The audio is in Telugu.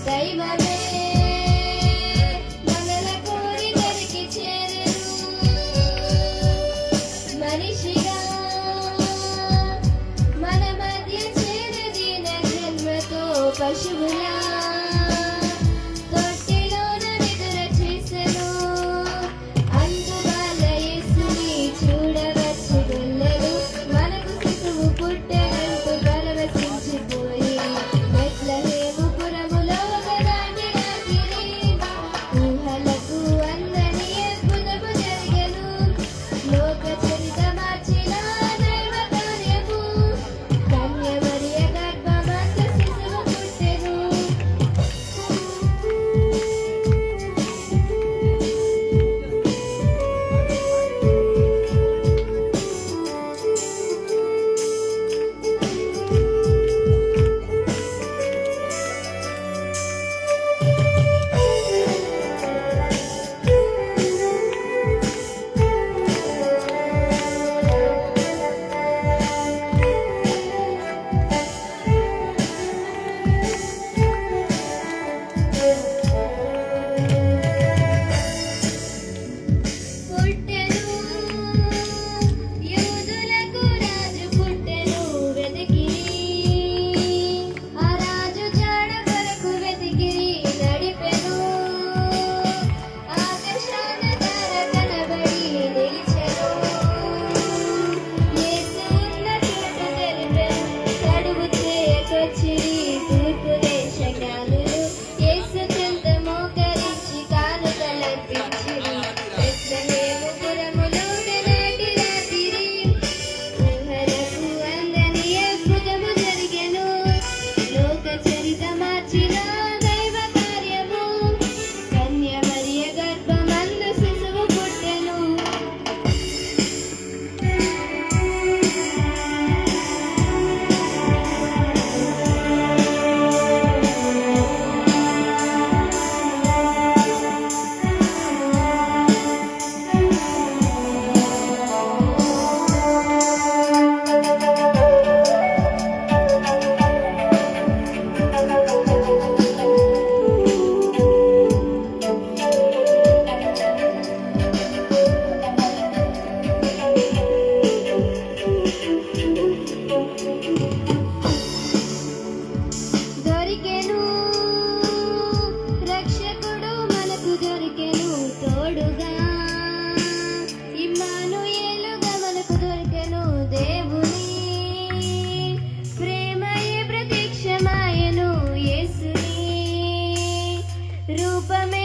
దైవమే మనల కోరి దరికి చేరెను. మనిషిగా మన మధ్య చేరదిన జన్మతో పశువులా తొట్టిలోన నిద్ర చేసెను. అందువల్ల యేసుని చూడవచ్చు గొల్లలు మనకు శిశువు పుట్టెనంటూ పరవశించిపోయి బెత్లెహేము పురములో గదాని రాత్రి ఊహలకు అందని అద్భుతము జరిగెను. లోక చరిత మార్చిన దైవ కార్యము కన్య మరియ గర్భమందు శిశువు పుట్టెను. పుట్టెను యూదులకు రాజు పుట్టెను వెతికిరి. ఆ రాజు జాడ కొరకు వెతికిరి నడిపెను. ఆకాశాన తార కనబడి నిలిచెను. యేసు ఉన్న చోటు తెలిపెను. తడువుతే కొచ్చిరి తూర్పు దేశ జ్ఞానులు. యేసు చెంత మోకరించి కానుకలర్పించిరి. బెత్లెహేము పురములో గనాటి రాత్రి ఊహలకు అందని అద్భుతము జరిగెను. లోక చరిత మార్చిన దైవ కార్యము కన్య మరియ గర్భమందు శిశువు పుట్టెను. దొరికెను రక్షకుడు మనకు దొరికెను తోడుగా. ఇమ్మానుయేలుగా మనకు దొరికెను దేవుని ప్రేమయే ప్రత్యక్షమాయెను. యేసుని రూపమే